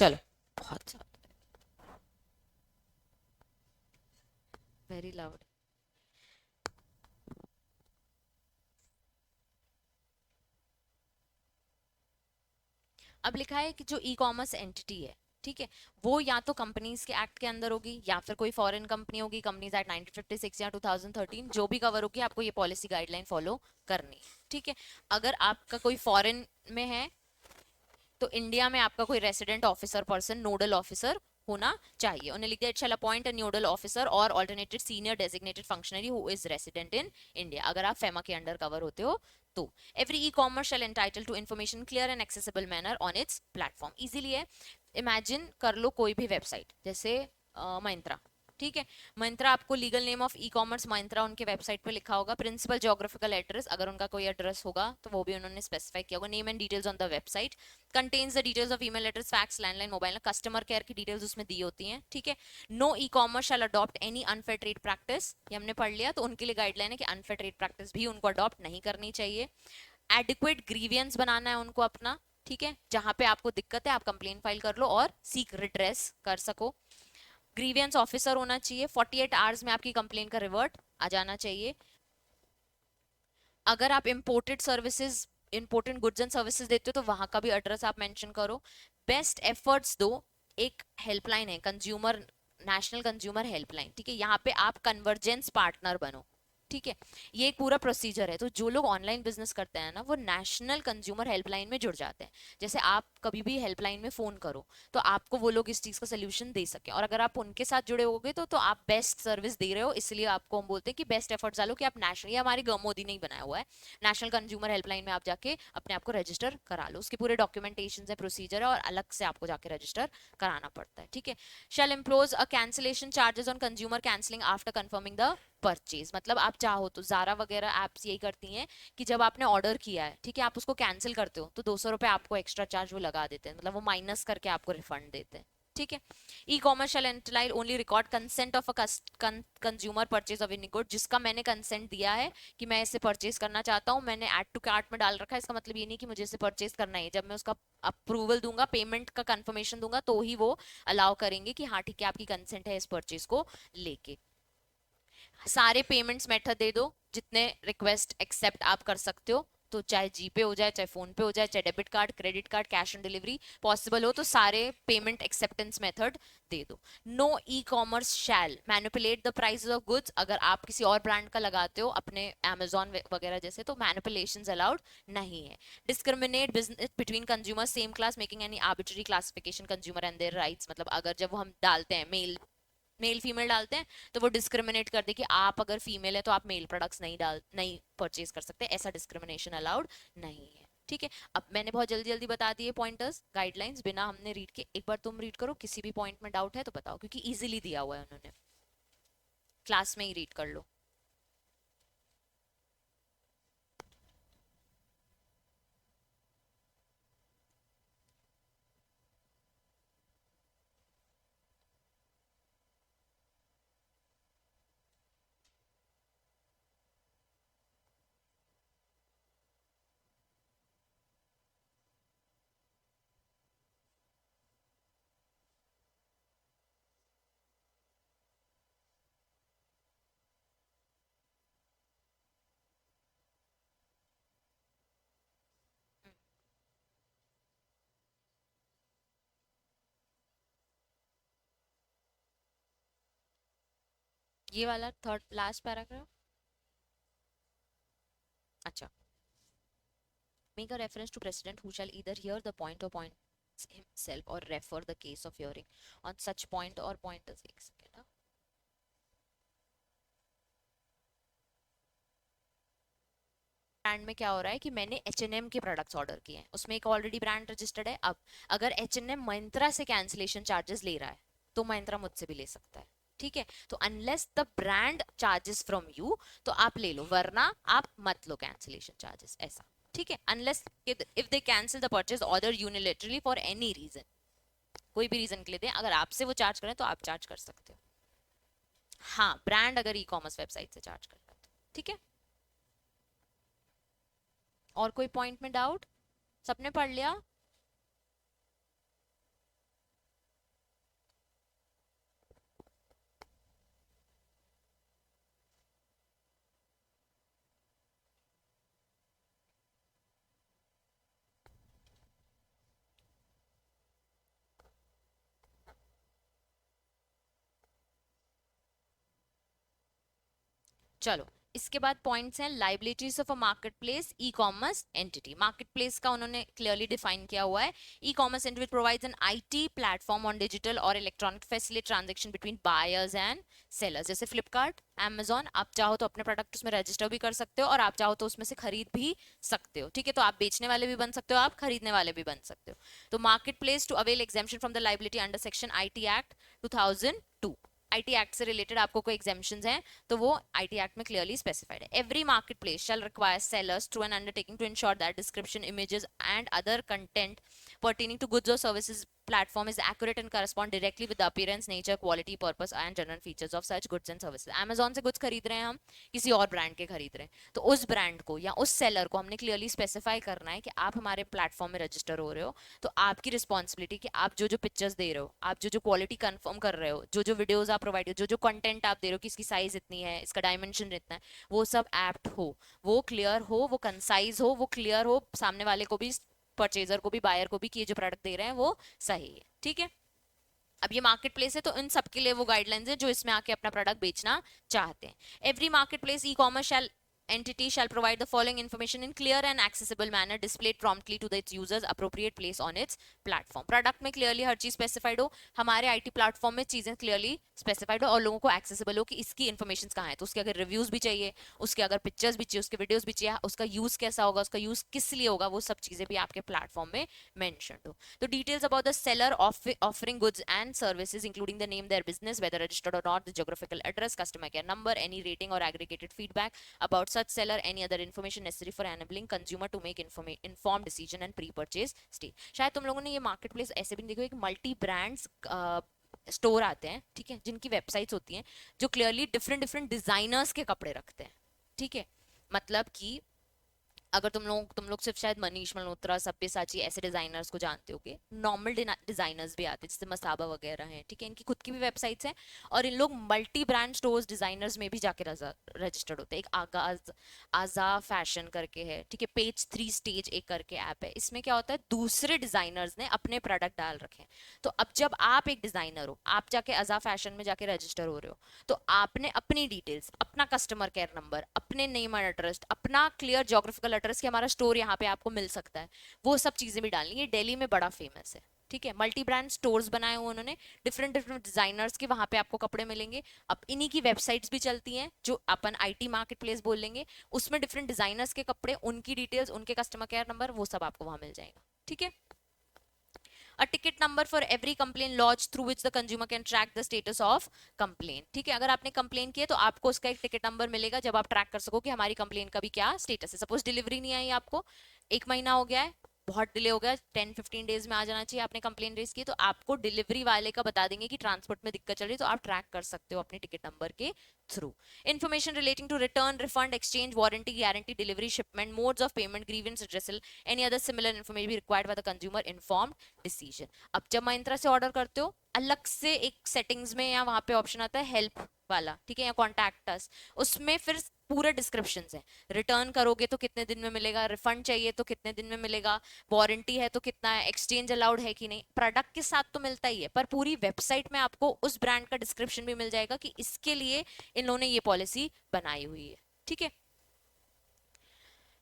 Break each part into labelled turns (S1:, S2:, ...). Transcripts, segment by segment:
S1: चलो, बहुत ज्यादा, वेरी लाउड। अब लिखा है कि जो ई कॉमर्स एंटिटी है, ठीक है, वो या तो कंपनीज के एक्ट के अंदर होगी या फिर कोई फॉरेन कंपनी होगी, कंपनीज एक्ट 1956 या 2013 जो भी कवर होगी, आपको ये पॉलिसी गाइडलाइन फॉलो करनी है, ठीक है। अगर आपका कोई फॉरेन में है तो इंडिया में आपका कोई resident officer person, nodal officer होना चाहिए। उन्हें लिख दिया, it shall appoint a nodal officer और alternated senior designated functionary who is resident in India, अगर आप फेमा के अंडर कवर होते हो तो। Every e commerce shall entitle to information clear and accessible manner on its platform. Easily है, imagine कर लो कोई भी वेबसाइट जैसे Myntra, ठीक है। Myntra, आपको legal name of e commerce Myntra उनके वेबसाइट पे लिखा होगा, प्रिंसिपल ज्योग्राफिकल एड्रेस, अगर उनका कोई एड्रेस होगा तो वो भी उन्होंने स्पेसिफाई किया होगा, name and details on the website, contents the details of email address, fax, landline, mobile, customer care की डिटेल्स उसमें दी होती हैं, ठीक है। No e commerce shall adopt any unfair trade practice, ये हमने पढ़ लिया, तो उनके लिए गाइडलाइन है कि अनफेयर ट्रेड प्रैक्टिस भी उनको अडॉप्ट नहीं करनी चाहिए। एडिक्वेट ग्रीवियंस बनाना है उनको अपना, ठीक है, जहां पे आपको दिक्कत है आप कंप्लेन फाइल कर लो और सीक रिड्रेस कर सको। ग्रीवियंस ऑफिसर होना चाहिए, 48 आवर्स में आपकी कंप्लेन का रिवर्ट आ जाना चाहिए। अगर आप imported services, imported goods and services देते हो तो वहां का भी एड्रेस आप मेंशन करो। बेस्ट एफर्ट्स दो, एक हेल्पलाइन है कंज्यूमर, नेशनल कंज्यूमर हेल्पलाइन, ठीक है, यहाँ पे आप कन्वर्जेंस पार्टनर बनो, ठीक है। ये एक पूरा प्रोसीजर है, तो जो लोग ऑनलाइन बिजनेस करते हैं ना वो नेशनल कंज्यूमर हेल्पलाइन में जुड़ जाते हैं। जैसे आप कभी भी हेल्पलाइन में फोन करो तो आपको वो लोग इस चीज का सोल्यूशन दे सके, और अगर आप उनके साथ जुड़े होगे तो आप बेस्ट सर्विस दे रहे हो, इसलिए आपको हम बोलते हैं कि बेस्ट एफर्ट्स डालो कि आप नेशनल, ये हमारे मोदी ने ही बनाया हुआ है, नेशनल कंज्यूमर हेल्पलाइन में आप जाके अपने आप को रजिस्टर करा लो, उसके पूरे डॉक्यूमेंटेशन है, प्रोसीजर है, और अलग से आपको जाके रजिस्टर कराना पड़ता है, ठीक है। Shall impose a cancellation charges on consumer cancelling after confirming the purchase, मतलब आप चाहो तो जारा वगैरह एप्स यही करती हैं कि जब आपने ऑर्डर किया है, ठीक है, आप उसको कैंसिल करते हो तो 200 रुपए आपको एक्स्ट्रा चार्ज वो लगा देते हैं, मतलब वो माइनस करके आपको रिफंड देते हैं, ठीक है। E commerce shall entitle only record consent of a consumer purchase of any good, जिसका मैंने कंसेंट दिया है कि मैं इसे परचेज करना चाहता हूँ, मैंने ऐड टू कार्ट में डाल रखा है, इसका मतलब ये नहीं कि मुझे इसे परचेज करना है, जब मैं उसका अप्रूवल दूंगा, पेमेंट का कंफर्मेशन दूंगा, तो ही वो अलाउ करेंगे कि हाँ ठीक है आपकी कंसेंट है इस परचेज को लेके। सारे पेमेंट्स मेथड दे दो, जितने रिक्वेस्ट एक्सेप्ट आप कर सकते हो, तो चाहे जीपे हो जाए, चाहे फोन पे हो जाए, चाहे debit card, credit card, cash on delivery possible हो तो सारे पेमेंट एक्सेप्टेंस मेथड दे दो। No e commerce shall manipulate the prices of goods, अगर आप किसी और ब्रांड का लगाते हो अपने अमेजोन वगैरह जैसे, तो मैनिपुलेशन अलाउड नहीं है। Discriminate business between consumer same class making any arbitrary classification consumer and their rights, मतलब अगर जब हम डालते हैं मेल, मेल फीमेल डालते हैं तो वो डिस्क्रिमिनेट कर दे कि आप अगर फीमेल है तो आप मेल प्रोडक्ट्स नहीं परचेज कर सकते, ऐसा डिस्क्रिमिनेशन अलाउड नहीं है, ठीक है। अब मैंने बहुत जल्दी जल्दी बता दिए पॉइंटर्स, गाइडलाइंस बिना हमने रीड के, एक बार तुम रीड करो, किसी भी पॉइंट में डाउट है तो बताओ, क्योंकि इजीली दिया हुआ है उन्होंने, क्लास में ही रीड कर लो। ये वाला थर्ड लास्ट पैराग्राफ, अच्छा, make a reference to precedent who shall either hear the point or point himself or refer the case of hearing on such point or pointers, एक सेकेंड, ब्रांड में क्या हो रहा है कि मैंने H&M के प्रोडक्ट्स ऑर्डर किए हैं, उसमें एक ऑलरेडी ब्रांड रजिस्टर्ड है, अब अगर H&M Myntra से कैंसिलेशन चार्जेस ले रहा है तो Myntra मुझसे भी ले सकता है, ठीक है। तो unless the brand charges from you तो आप ले लो, वरना आप मत लो कैंसिलेशन चार्जेस, ऐसा, ठीक है। Unless if they cancel the purchase order unilaterally for any reason, कोई भी रीजन के लिए दें, अगर आपसे वो चार्ज करें तो आप चार्ज कर सकते हो, हाँ, ब्रांड अगर ई कॉमर्स वेबसाइट से चार्ज कर रहा है तो, ठीक है। और कोई पॉइंट में डाउट, सबने पढ़ लिया? चलो, इसके बाद पॉइंट्स हैं liabilities of a market place e commerce entity. Market place का उन्होंने क्लियरली डिफाइन किया हुआ है। E commerce entity provides an IT platform on digital और electronic facility transaction between buyers and sellers. जैसे फ्लिपकार्ट, Amazon, आप चाहो तो अपने प्रोडक्ट उसमें रजिस्टर भी कर सकते हो और आप चाहो तो उसमें से खरीद भी सकते हो। ठीक है, तो आप बेचने वाले भी बन सकते हो, आप खरीदने वाले भी बन सकते हो। तो marketplace to avail exemption from the liability under section IT act 2002। IT act से रिलेटेड आपको कोई एग्जेम्पशंस हैं तो वो आईटी एक्ट में क्लियरली स्पेसिफाइड है। Every market place shall require sellers through an undertaking to ensure that description, images and other content pertaining to goods or services platform is accurate and correspond directly with the appearance, nature, quality, purpose and general features of such goods and services. Amazon से goods खरीद रहे हैं हम, किसी और brand के खरीद रहे हैं, तो उस ब्रांड को या उस सेलर को हमने क्लियरली स्पेसिफाई करना है कि आप हमारे प्लेटफॉर्म में रजिस्टर हो रहे हो, तो आपकी रिस्पॉन्सिबिलिटी कि आप जो जो पिक्चर्स दे रहे हो, आप जो जो क्वालिटी कंफर्म कर रहे हो, जो जो वीडियोस आप प्रोवाइड हो, जो जो कंटेंट आप दे रहे हो कि इसकी साइज इतनी है, इसका डायमेंशन इतना है, वो सब एप्ट हो, वो क्लियर हो, वो कंसाइज हो, वो क्लियर हो, सामने वाले को भी, परचेजर को भी, बायर को भी, कि ये जो प्रोडक्ट दे रहे हैं वो सही है। ठीक है, अब ये मार्केट प्लेस है तो इन सबके लिए वो गाइडलाइंस है जो इसमें आके अपना प्रोडक्ट बेचना चाहते हैं। Every market place e commerce shall entity shall provide the following information in clear and accessible manner displayed promptly to its users appropriate place on its platform। Product में क्लियरली हर चीज स्पेसिफाइड हो, हमारे IT platform में चीजें clearly specified हो और लोगों को एक्सेसिबल हो कि इसकी इन्फॉर्मेशन कहाँ है। तो उसके अगर रिव्यूज भी चाहिए, उसके अगर पिक्चर्स भी चाहिए, उसके वीडियोस भी चाहिए, उसका यूज कैसा होगा, उसका यूज किस लिए होगा, वो सब चीजें भी आपके प्लेटफॉर्म में मेंशन हो। तो details about the seller offering goods and services including the name, their business, whether registered or not, the geographical address, customer care number, any rating or aggregated feedback about such seller, any other information necessary for enabling consumer to make informed decision and pre-purchase stage। शायद तुम लोगों ने ये market place ऐसे भी देखो, एक multi brands store आते हैं, ठीक है, जिनकी वेबसाइट्स होती हैं जो क्लियरली डिफरेंट डिफरेंट डिजाइनर्स के कपड़े रखते हैं। ठीक है, मतलब कि अगर तुम लोग सिर्फ शायद मनीष मल्होत्रा, सब्यसाची ऐसे डिजाइनर्स को जानते होगे, नॉर्मल डिजाइनर्स भी आते हैं जैसे मसाबा वगैरह हैं, ठीक है, इनकी खुद की भी वेबसाइट्स हैं और इन लोग मल्टी ब्रांड स्टोर्स डिजाइनर्स में भी जाके रजिस्टर्ड होते हैं। एक आगाज आजा फैशन करके है, ठीक है, पेज 3 स्टेज एक करके ऐप है, इसमें क्या होता है, दूसरे डिजाइनर्स ने अपने प्रोडक्ट डाल रखे हैं। तो अब जब आप एक डिजाइनर हो, आप जाके आजा फैशन में जाके रजिस्टर हो रहे हो, तो आपने अपनी डिटेल्स, अपना कस्टमर केयर नंबर, अपने नेम और एड्रेस, अपना क्लियर ज्योग्राफिकल एड्रेस कि हमारा स्टोर यहाँ पे आपको मिल सकता है, वो सब चीजें भी डालनी है। दिल्ली में बड़ा फेमस है। ठीक है, मल्टी ब्रांड स्टोर्स बनाए हुए उन्होंने, डिफरेंट डिफरेंट डिजाइनर्स के, वहां पे आपको कपड़े मिलेंगे। अब इन्हीं की वेबसाइट्स भी चलती हैं जो अपन आईटी मार्केट प्लेस बोल लेंगे, उसमें डिफरेंट डिजाइनर्स के कपड़े, उनकी डिटेल्स, उनके कस्टमर केयर नंबर, वो सब आपको वहां मिल जाएगा। ठीक है, a ticket number for every complaint lodged through which the consumer can track the status of complaint। ठीक है, अगर आपने कंप्लेन किया तो आपको उसका एक टिकट नंबर मिलेगा जब आप ट्रैक कर सको कि हमारी कंप्लेन का भी क्या स्टेटस है। सपोज डिलीवरी नहीं आई आपको, 1 महीना हो गया है, बहुत डिले हो गया, 10-15 डेज में आ जाना चाहिए, आपने कंप्लेन रेज की, तो आपको डिलीवरी वाले का बता देंगे कि ट्रांसपोर्ट में दिक्कत चल रही है, तो आप ट्रैक कर सकते हो अपने टिकट नंबर के through. Information relating to return, refund, exchange, warranty, guarantee, delivery, shipment, modes of payment, grievance redressal, any other similar information be required by the consumer informed decision। अब जब Myntra से order करते हो, अलग से एक settings में या वहां पे ऑप्शन आता है हेल्प वाला, ठीक है, या कॉन्टैक्ट अस, उसमें फिर पूरे डिस्क्रिप्शन है, रिटर्न करोगे तो कितने दिन में मिलेगा, रिफंड चाहिए तो कितने दिन में मिलेगा, वारंटी है तो कितना है, एक्सचेंज अलाउड है कि नहीं। प्रोडक्ट के साथ तो मिलता ही है, पर पूरी वेबसाइट में आपको उस ब्रांड का डिस्क्रिप्शन भी मिल जाएगा कि इसके लिए इन्होंने ये पॉलिसी बनाई हुई है। ठीक है,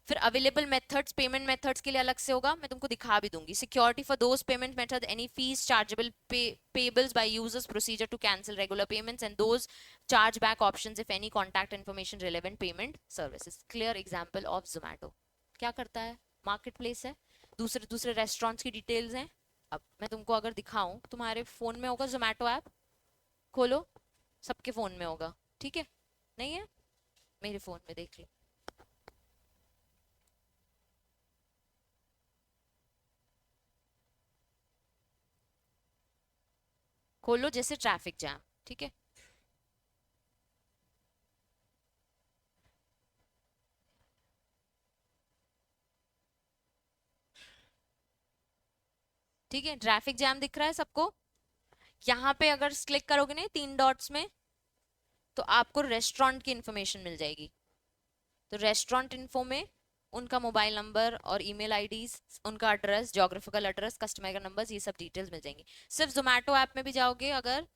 S1: फिर अवेलेबल मेथड्स, पेमेंट मेथड्स के लिए अलग से होगा, मैं तुमको दिखा भी दूंगी। Security for those payment method, any fees chargeable payables by users, procedure to cancel regular payments and those charge back options if any contact information relevant payment services. Clear example of Zomato क्या करता है, market place है, दूसरे दूसरे restaurants की details हैं। अब मैं तुमको अगर दिखाऊं, तुम्हारे फोन में होगा जोमैटो ऐप, खोलो, सबके फोन में होगा, ठीक है, नहीं है, मेरे फोन में देख लो। खोलो जैसे ट्रैफिक जैम, ठीक है, ठीक है, ट्रैफिक जैम दिख रहा है सबको। यहाँ पे अगर क्लिक करोगे ना 3 डॉट्स में, तो आपको रेस्टोरेंट की इंफॉर्मेशन मिल जाएगी। तो रेस्टोरेंट इन्फो में उनका मोबाइल नंबर और ईमेल आईडीज, उनका address, geographical address, customer numbers, ये सब डिटेल्स मिल जाएंगी। सिर्फ जोमेटो ऐप में भी जाओगे अगर,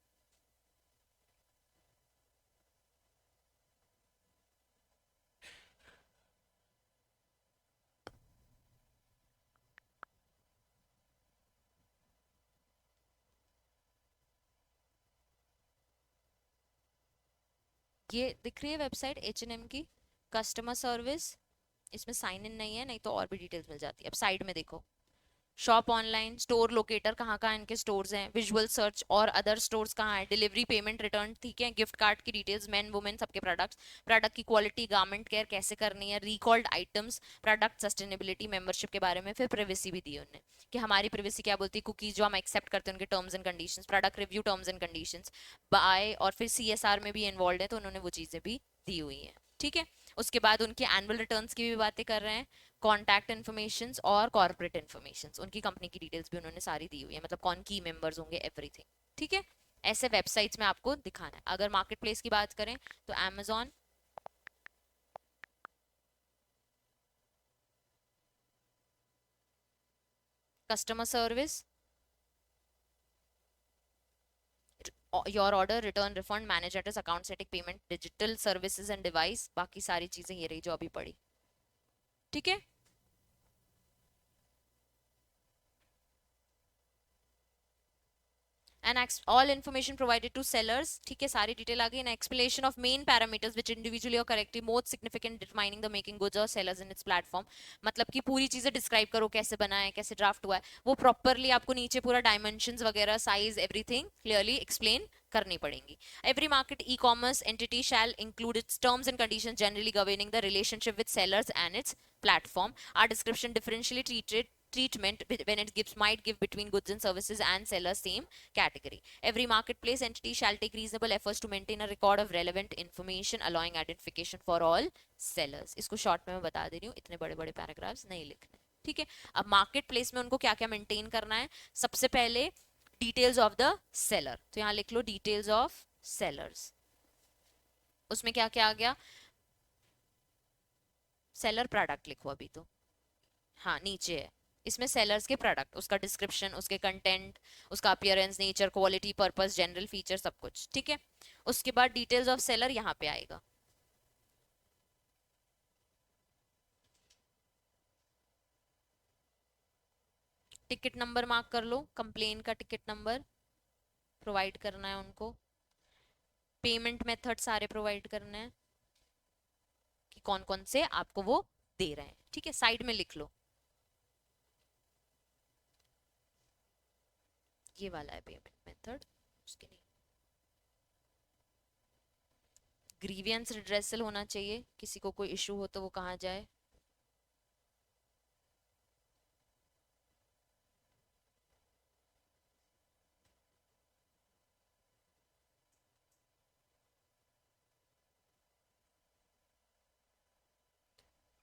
S1: ये दिख रही है वेबसाइट H&M की कस्टमर सर्विस, इसमें साइन इन नहीं है, नहीं तो और भी डिटेल्स मिल जाती है। अब साइड में देखो, शॉप ऑनलाइन, स्टोर लोकेटर, कहाँ कहाँ इनके स्टोर्स हैं, विजुअल सर्च और अदर स्टोर्स कहाँ है, डिलीवरी, पेमेंट, रिटर्न, ठीक है, गिफ्ट कार्ड की डिटेल्स, मेन वुमेन सबके प्रोडक्ट्स, प्रोडक्ट की क्वालिटी, गारमेंट केयर कैसे करनी है, recalled items, product sustainability, membership के बारे में, फिर प्रिवेसी भी दी उन्होंने कि हमारी प्रिवेसी क्या बोलती है, कुकीज जो हम एक्सेप्ट करते हैं उनके terms and conditions, product review terms and conditions, buy, और फिर CSR में भी इन्वॉल्व है तो उन्होंने वो चीजें भी दी हुई हैं, ठीक है। उसके बाद उनके एनुअल रिटर्न्स की भी बातें कर रहे हैं, कॉन्टैक्ट इन्फॉर्मेशन और कॉर्पोरेट इन्फॉर्मेशन, उनकी कंपनी की डिटेल्स भी उन्होंने सारी दी हुई है, मतलब कौन की मेंबर्स होंगे, एवरीथिंग, ठीक है। ऐसे वेबसाइट्स में आपको दिखाना है। अगर मार्केट प्लेस की बात करें तो Amazon, customer service, your order, return, refund, manage address, account setting, payment, digital services and device, बाकी सारी चीजें ये रही जो अभी पड़ी, ठीक है। and all information provided to sellers, ठीक है, सारी डिटेल आ गई, an explanation of main parameters which individually or correctly most significant determining the making goods or sellers in its platform, मतलब कि पूरी चीजें डिस्क्राइब करो, कैसे बना है, कैसे ड्राफ्ट हुआ है, वो प्रॉपरली आपको नीचे पूरा डायमेंशंस वगैरह, साइज, एवरीथिंग क्लियरली एक्सप्लेन करनी पड़ेंगी। Every market e-commerce entity shall include its terms and conditions generally governing the relationship with sellers and its platform. Our description differentially treatment when it gives might give between goods and services and sellers same category. Every marketplace entity shall take reasonable efforts to maintain a record of relevant information allowing identification for all sellers. इसको short में मैं बता दे रही हूँ, इतने बड़े बड़े paragraphs नहीं लिखने, ठीक है। अब मार्केट प्लेस में उनको क्या क्या मेंटेन करना है, सबसे पहले डिटेल्स ऑफ द सेलर, तो यहाँ लिख लो डिटेल्स ऑफ सेलर्स। उसमें क्या क्या आ गया, सेलर प्रोडक्ट लिखो अभी तो, हाँ नीचे है, इसमें सेलर्स के प्रोडक्ट, उसका डिस्क्रिप्शन, उसके कंटेंट, उसका appearance, nature, quality, purpose, general feature, सब कुछ, ठीक है। उसके बाद डिटेल्स ऑफ सेलर यहाँ पे आएगा, टिकट नंबर मार्क कर लो, कंप्लेन का टिकट नंबर प्रोवाइड करना है उनको, पेमेंट मेथड सारे प्रोवाइड करने हैं कि कौन कौन से आपको वो दे रहे हैं, ठीक है, साइड में लिख लो, ये वाला है पेमेंट मेथड, उसके नहीं। ग्रीवियंस रिड्रेसल होना चाहिए, किसी को कोई इशू हो तो वो कहाँ जाए,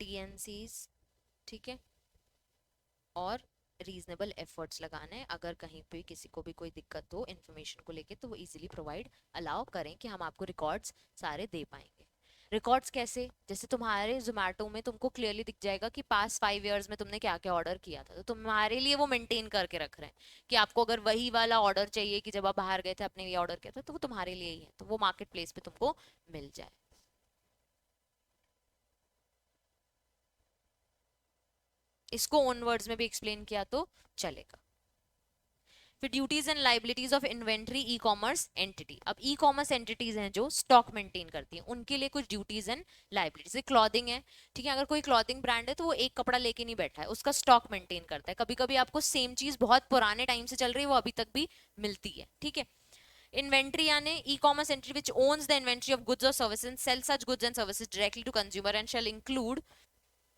S1: TNCs, ठीक है, और रीजनेबल एफर्ट्स लगाना है, अगर कहीं पे किसी को भी कोई दिक्कत हो इन्फॉर्मेशन को लेके तो वो इजीली प्रोवाइड अलाउ करें कि हम आपको रिकॉर्ड्स सारे दे पाएंगे। रिकॉर्ड्स कैसे, जैसे तुम्हारे जोमेटो में तुमको क्लियरली दिख जाएगा कि पास 5 years में तुमने क्या क्या ऑर्डर किया था, तो तुम्हारे लिए वो मेंटेन करके रख रहे हैं कि आपको अगर वही वाला ऑर्डर चाहिए कि जब आप बाहर गए थे अपने लिए ऑर्डर किया था, तो वो तुम्हारे लिए ही है, तो वो मार्केट प्लेस पे तुमको मिल जाए। इसको ओन वर्ड्स में भी एक्सप्लेन किया तो चलेगा। फिर duties and liabilities of inventory E commerce entity, अब ई कॉमर्स एंटिटीज हैं जो स्टॉक मेंटेन करती हैं, उनके लिए कुछ ड्यूटीज एंड लाइबिलिटीज, क्लॉथिंग है, ठीक है, अगर कोई क्लॉथिंग ब्रांड है तो वो एक कपड़ा लेके नहीं बैठा है, उसका स्टॉक मेंटेन करता है, कभी कभी आपको सेम चीज बहुत पुराने टाइम से चल रही है वो अभी तक भी मिलती है, ठीक है। इन्वेंट्री यानी e commerce entity which owns the inventory of goods और services and sell such goods and services directly to consumer and shall include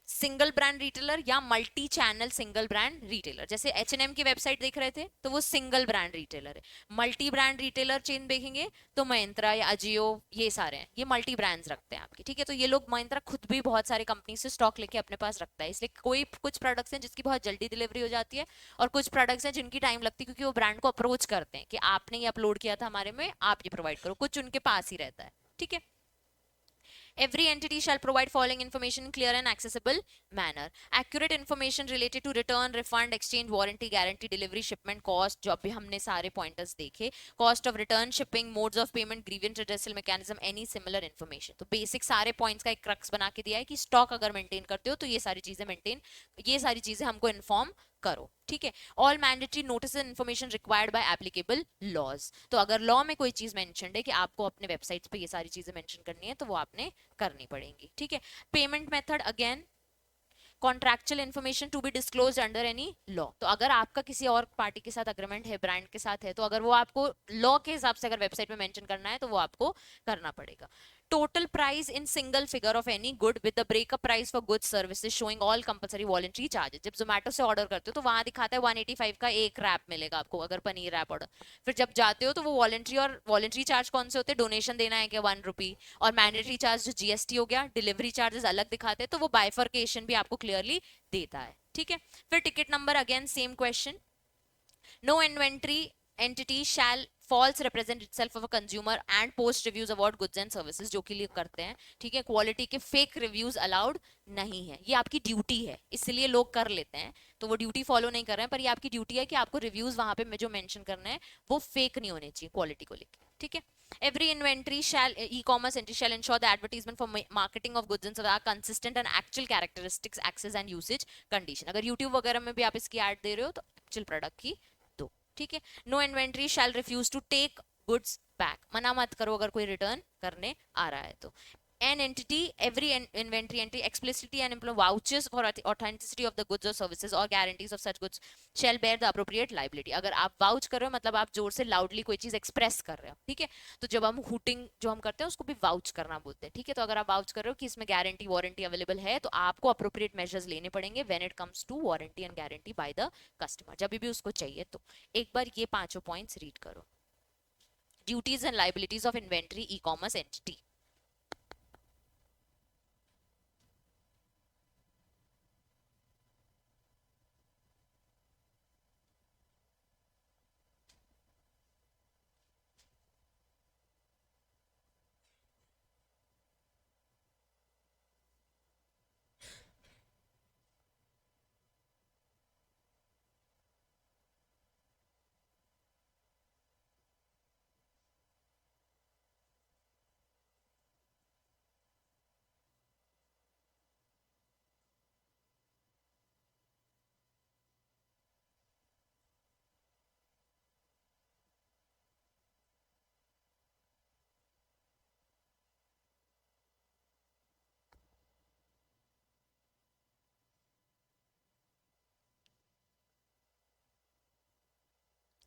S1: single brand retailer या multi channel single brand retailer, जैसे H&M की website देख रहे थे तो वो single brand retailer है। मल्टी ब्रांड रिटेलर चेन देखेंगे तो महिंद्रा या अजियो, ये सारे हैं, ये मल्टी ब्रांड्स रखते हैं आपके, ठीक है। तो ये लोग, महिंद्रा खुद भी बहुत सारे कंपनी से स्टॉक लेके अपने पास रखता है, इसलिए कोई कुछ प्रोडक्ट्स हैं जिसकी बहुत जल्दी डिलीवरी हो जाती है और कुछ प्रोडक्ट्स हैं जिनकी टाइम लगती है, क्योंकि वो ब्रांड को अप्रोच करते हैं कि आपने ये अपलोड किया था हमारे में, आप ये प्रोवाइड करो, कुछ उनके पास ही रहता है, ठीक है। Every entity shall provide following information in clear and accessible manner. Accurate information related to return, refund, exchange, warranty, guarantee, delivery, shipment, cost, जो अभी हमने सारे pointers देखे, cost of return, shipping, modes of payment, grievance redressal mechanism, any similar information. तो basic सारे points का एक crux बना के दिया है कि stock अगर maintain करते हो तो ये सारी चीजें maintain, ये सारी चीजें हमको inform करो, ठीक है। All mandatory notice and information required by applicable laws, तो अगर लॉ में कोई चीज मेंशन्ड है कि आपको अपने वेबसाइट्स पे ये सारी चीजें मेंशन करनी है तो वो आपने करनी पड़ेंगी, ठीक है। Payment method again contractual information to be disclose under any law, तो अगर आपका किसी और पार्टी के साथ अग्रीमेंट है, ब्रांड के साथ है, तो अगर वो आपको लॉ के हिसाब से अगर वेबसाइट में मेंशन करना है तो वो आपको करना पड़ेगा। Total price in single figure of any good with the breakup price for goods services showing all compulsory voluntary charges, जब जोमेटो से ऑर्डर करते हो तो वहां दिखाता है 185 का एक रैप मिलेगा आपको अगर पनीर रैप ऑर्डर, फिर जब जाते हो तो वो वॉलंटरी और वॉलंटरी चार्ज कौन से होते हैं, डोनेशन देना है क्या 1 रुपी, और मैंडेटरी चार्ज जो जीएसटी हो गया, डिलीवरी चार्जेस अलग दिखाते हैं, तो वो बाइफर्केशन भी आपको क्लियरली देता है, ठीक है। फिर ticket number again same question, no inventory entity shall false represent itself of a consumer and post reviews about goods and services, जो कि लिए करते हैं, ठीक है। क्वालिटी के फेक रिव्यूज अलाउड नहीं है, ये आपकी ड्यूटी है, इसलिए लोग कर लेते हैं, तो वो ड्यूटी फॉलो नहीं कर रहे हैं, पर ये आपकी ड्यूटी है कि आपको रिव्यूज वहां पे जो मेंशन करना है वो फेक नहीं होने चाहिए क्वालिटी को लेकर, ठीक है। Every inventory shall e-commerce entity shall ensure the advertisement for marketing of goods and services are consistent and actual characteristics, access and usage condition, अगर YouTube वगैरह में भी आप इसकी ऐड दे रहे हो तो एक्चुअल प्रोडक्ट की दो, ठीक है। No inventory shall refuse to take goods back, मना मत करो अगर कोई रिटर्न करने आ रहा है तो। An entity, every inventory entry explicitly and implement vouches for authenticity of the goods or services or guarantees of such goods shall bear the appropriate liability, अगर आप वाउच कर रहे हो मतलब आप जोर से लाउडली कोई चीज एक्सप्रेस कर रहे हो, ठीक है, तो जब हम हुटिंग जो हम करते हैं उसको भी वाउच करना बोलते हैं, ठीक है। तो अगर आप वाउच कर रहे हो कि इसमें गारंटी वारंटी अवेलेबल है तो आपको अप्रोप्रिएट मेजर्स लेने पड़ेंगे when it comes to warranty and guarantee by the customer, जब भी उसको चाहिए। तो एक बार ये पांचों पॉइंट्स रीड करो। Duties and liabilities of inventory e commerce entity,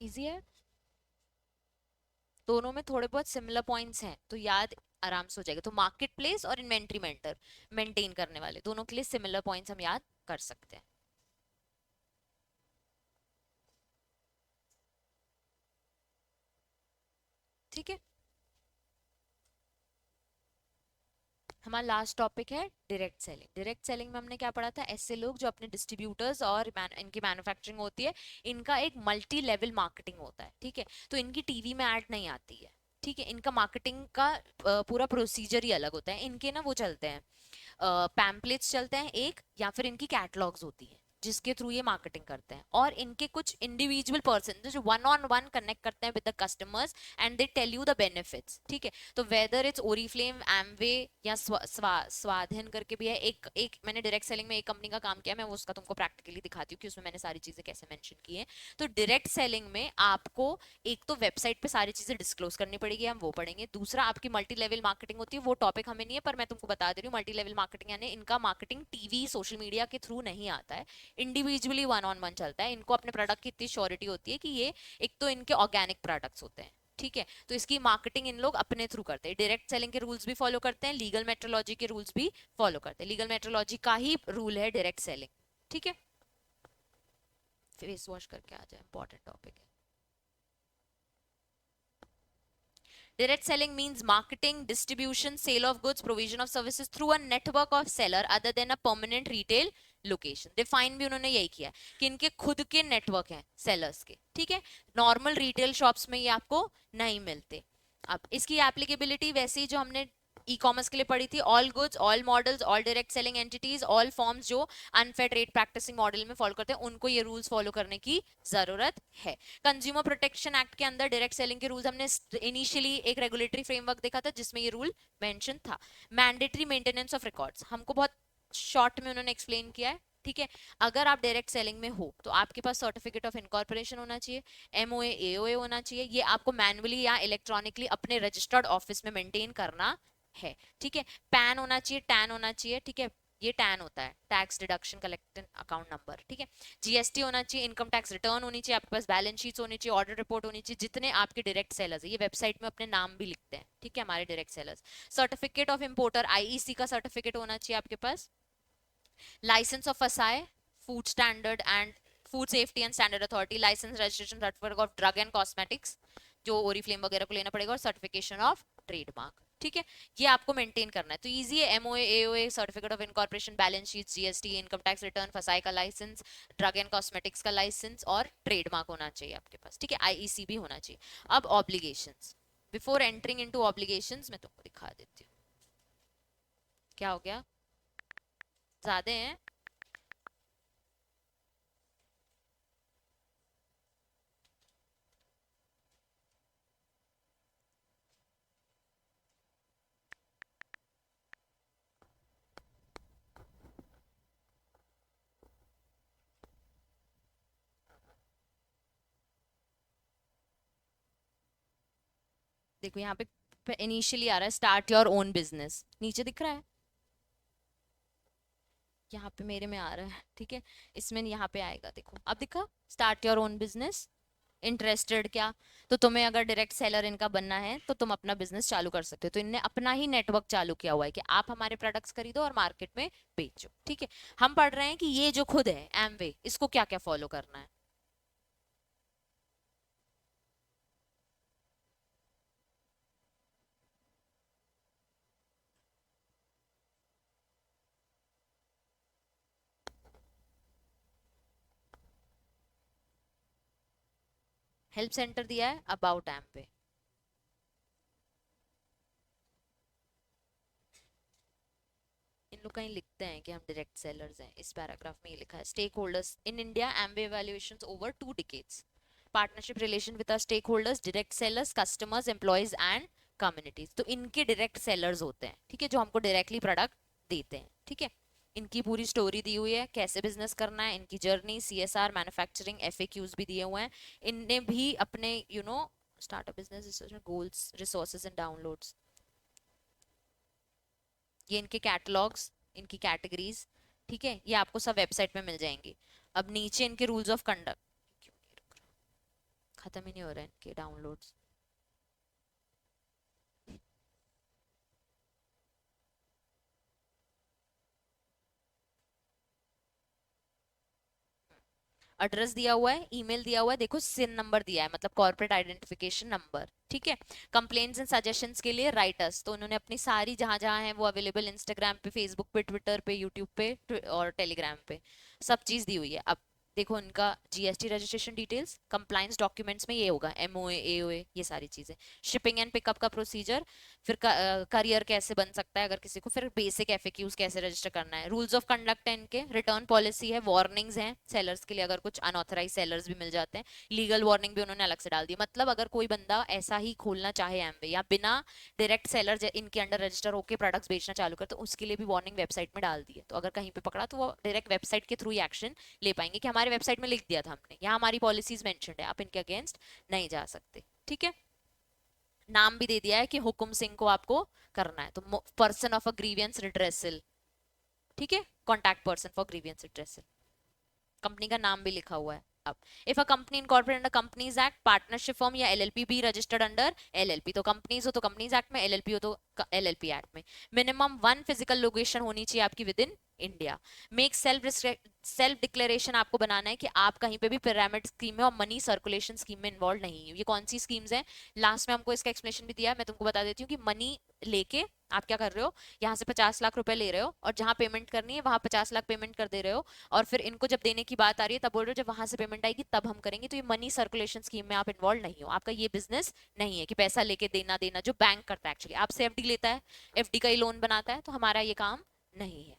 S1: easy है, दोनों में थोड़े बहुत सिमिलर पॉइंट्स हैं तो याद आराम से हो जाएगा। तो मार्केट प्लेस और इन्वेंट्री मेंटर मेंटेन करने वाले दोनों के लिए सिमिलर पॉइंट्स हम याद कर सकते हैं, ठीक है। हमारा लास्ट टॉपिक है डायरेक्ट सेलिंग। डायरेक्ट सेलिंग में हमने क्या पढ़ा था, ऐसे लोग जो अपने डिस्ट्रीब्यूटर्स और इनकी मैन्युफैक्चरिंग होती है, इनका एक मल्टी लेवल मार्केटिंग होता है, ठीक है। तो इनकी टीवी में ऐड नहीं आती है, ठीक है, इनका मार्केटिंग का पूरा प्रोसीजर ही अलग होता है। इनके ना वो चलते हैं पैम्पलेट्स चलते हैं एक, या फिर इनकी कैटलॉग्स होती है जिसके थ्रू ये मार्केटिंग करते हैं, और इनके कुछ इंडिविजुअल पर्सन जो वन ऑन वन कनेक्ट करते हैं with the customers and they tell you the benefits, ठीक है। तो वेदर इट्स ओरिफ्लेम, एमवे या स्वाधीन करके भी है एक एक मैंने डायरेक्ट सेलिंग में एक कंपनी का काम किया, मैं उसका तुमको प्रैक्टिकली दिखाती हूँ कि उसमें मैंने सारी चीजें कैसे मेंशन की है। तो डायरेक्ट सेलिंग में आपको एक तो वेबसाइट पे सारी चीजें डिस्क्लोज करनी पड़ेगी, हम वो पढ़ेंगे। दूसरा आपकी मल्टी लेवल मार्केटिंग होती है, वो टॉपिक हमें नहीं है पर मैं तुमको बता दे रही हूँ। मल्टी लेवल मार्केटिंग यानी इनका मार्केटिंग टीवी सोशल मीडिया के थ्रू नहीं आता है, इंडिविजुअली वन ऑन वन चलता है। इनको अपने प्रोडक्ट की इतनी श्योरिटी होती है कि ये एक तो इनके ऑर्गेनिक प्रोडक्ट्स होते हैं, ठीक है, तो इसकी मार्केटिंग इन लोग अपने थ्रू करते हैं। डायरेक्ट सेलिंग के रूल्स भी फॉलो करते हैं, लीगल मेट्रोलॉजी के रूल्स भी फॉलो करते हैं। लीगल मेट्रोलॉजी का ही रूल है डायरेक्ट सेलिंग, ठीक है। फेस वॉश करके आ जाए, इंपॉर्टेंट टॉपिक है। Direct selling means marketing, distribution, sale of goods, provision of services through a network of seller other than a permanent retail location. Define भी उन्होंने यही किया है कि इनके खुद के नेटवर्क हैं सेलर्स के, ठीक है, नॉर्मल रिटेल शॉप्स में ये आपको नहीं मिलते। अब इसकी एप्लीकेबिलिटी वैसे ही जो हमने ई कॉमर्स के लिए पढ़ी थी, all goods, all models, all direct selling entities, all forms जो अनफेयर ट्रेड प्रैक्टिसिंग मॉडल में फॉलो करते हैं उनको ये रूल्स फॉलो करने की जरूरत है। कंज्यूमर प्रोटेक्शन एक्ट के अंदर डायरेक्ट सेलिंग के रूल्स हमने इनिशियली एक रेगुलेटरी फ्रेमवर्क देखा था जिसमें ये रूल मेंशन था। मैंडेटरी मेंटेनेंस ऑफ रिकॉर्ड्स हमको बहुत शॉर्ट में उन्होंने एक्सप्लेन किया है, ठीक है। अगर आप डायरेक्ट सेलिंग में हो तो आपके पास सर्टिफिकेट ऑफ इनकॉर्पोरेशन होना चाहिए, एमओए एओए होना चाहिए, ये आपको मैनुअली या इलेक्ट्रॉनिकली अपने रजिस्टर्ड ऑफिस में मेंटेन करना है। ठीक है। पैन होना चाहिए, टैन होना चाहिए। ठीक है, ये टैन होता है, tax deduction collected account number. ठीक है। जीएसटी होना चाहिए, इनकम टैक्स रिटर्न होनी चाहिए, आपके पास बैलेंस शीट्स होनी चाहिए, ऑडिट रिपोर्ट होनी चाहिए। जितने आपके डायरेक्ट सेलर्स है, ये वेबसाइट में अपने नाम भी लिखते हैं, ठीक है, हमारे direct sellers. Certificate of importer, IEC का सर्टिफिकेट होना चाहिए आपके पास। Licence of FSSAI, food standard and food safety and standard authority, licence registration certificate of drug and cosmetics जो ओरिफ्लेम वगैरह को लेना पड़ेगा, और सर्टिफिकेशन ऑफ ट्रेडमार्क। ठीक है, ये आपको मेंटेन करना है। तो इजी है, MOA AOA, certificate of incorporation, balance sheet, GST, income tax return, फसाई का लाइसेंस, ड्रग एंड कॉस्मेटिक्स का लाइसेंस और ट्रेडमार्क होना चाहिए आपके पास। ठीक है, आईईसी भी होना चाहिए। अब obligations, before entering into obligations मैं तुमको दिखा देती हूँ। क्या हो गया, ज्यादा है? देखो यहाँ पे इनिशियली आ रहा है स्टार्ट योर ओन बिजनेस, नीचे दिख रहा है, यहाँ पे मेरे में आ रहा है। ठीक है, इसमें यहाँ पे आएगा, देखो अब दिखा, start your own business. Interested क्या, तो तुम्हें अगर डायरेक्ट सेलर इनका बनना है तो तुम अपना बिजनेस चालू कर सकते हो। तो इनने अपना ही नेटवर्क चालू किया हुआ है कि आप हमारे प्रोडक्ट्स खरीदो और मार्केट में बेचो। ठीक है, हम पढ़ रहे हैं कि ये जो खुद है एमवे, इसको क्या क्या फॉलो करना है। हेल्प सेंटर दिया है, अबाउट एमवे। इन लोग कहीं लिखते हैं कि हम डायरेक्ट सेलर्स हैं, इस पैराग्राफ में ये लिखा है, stakeholders in India Amway evaluations over 2 decades, partnership relation with our stakeholders, direct sellers, customers, employees and communities. तो इनके डायरेक्ट सेलर्स होते हैं, ठीक है, जो हमको डायरेक्टली प्रोडक्ट देते हैं। ठीक है, इनकी पूरी स्टोरी दी हुई है, कैसे बिजनेस करना है, इनकी जर्नी, सीएसआर, मैन्युफैक्चरिंग, एफएक्यूज भी दिए हुए हैं। इनने भी अपने startup business goals, resources and downloads, ये इनके कैटलॉग्स, इनकी कैटेगरीज, ठीक है, ये आपको सब वेबसाइट में मिल जाएंगी। अब नीचे इनके रूल्स ऑफ कंडक्ट, खत्म ही नहीं हो रहे इनके डाउनलोड्स। एड्रेस दिया हुआ है, ईमेल दिया हुआ है, देखो सिन नंबर दिया है, मतलब कॉर्पोरेट आइडेंटिफिकेशन नंबर। ठीक है, कंप्लेंट्स एंड सजेशंस के लिए राइटर्स, तो उन्होंने अपनी सारी जहां जहां है वो अवेलेबल, इंस्टाग्राम पे, फेसबुक पे, ट्विटर पे, यूट्यूब पे और टेलीग्राम पे, सब चीज दी हुई है। अब देखो इनका GST registration details, compliance documents में ये होगा, एमओए एओए, ये सारी चीजें, शिपिंग एंड पिकअप का प्रोसीजर, फिर करियर कैसे बन सकता है अगर किसी को, फिर बेसिक एफएक्यूज कैसे रजिस्टर करना है, रूल्स ऑफ कंडक्ट है इनके, रिटर्न पॉलिसी है, वार्निंग्स हैं सेलर्स के लिए अगर कुछ अनऑथराइज सेलर्स भी मिल जाते हैं, लीगल वार्निंग भी उन्होंने अलग से डाल दी। मतलब अगर कोई बंदा ऐसा ही खोलना चाहे एमवे या बिना डायरेक्ट सेलर इनके अंडर रजिस्टर होकर प्रोडक्ट्स बेचना चालू कर, तो उसके लिए भी वार्निंग वेबसाइट में डाल दी है। तो अगर कहीं पे पकड़ा तो वो डायरेक्ट वेबसाइट के थ्रू ही एक्शन ले पाएंगे कि हमारे वेबसाइट में लिख दिया था हमने, यहाँ हमारी पॉलिसीज मेंशन्ड है, आप इनके अगेंस्ट नहीं जा सकते। ठीक है, नाम भी दे दिया है कि हुकुम सिंह को आपको करना है, तो person of a grievance redressal, ठीक है, contact person for grievance redressal, company का नाम भी लिखा हुआ है। अब if a company incorporate under companies act, partnership form या एलएलपी भी रजिस्टर्ड अंडर एलएलपी, तो कंपनीज हो तो कंपनीज एक्ट में, एलएलपी हो तो एलएलपी एक्ट में। मिनिमम 1 फिजिकल लोकेशन होनी चाहिए आपकी with in India. Make self declaration आपको बनाना है कि आप कहीं पे भी पिरामिड स्कीम में और मनी सर्कुलेशन स्कीम में इन्वॉल्व नहीं है। ये कौन सी स्कीम्स हैं, लास्ट में हमको इसका एक्सप्लेनेशन भी दिया है, मैं तुमको बता देती हूँ कि मनी लेके आप क्या कर रहे हो, यहाँ से 50 लाख रुपए ले रहे हो और जहां पेमेंट करनी है वहां 50 लाख पेमेंट कर दे रहे हो, और फिर इनको जब देने की बात आ रही है तब बोल रहे हो जब वहां से पेमेंट आएगी तब हम करेंगे। तो ये मनी सर्कुलेशन स्कीम में आप इन्वॉल्व नहीं हो, आपका ये बिजनेस नहीं है कि पैसा लेके देना देना, जो बैंक करता है एक्चुअली, आपसे एफडी लेता है, एफडी का ही लोन बनाता है, तो हमारा ये काम नहीं है।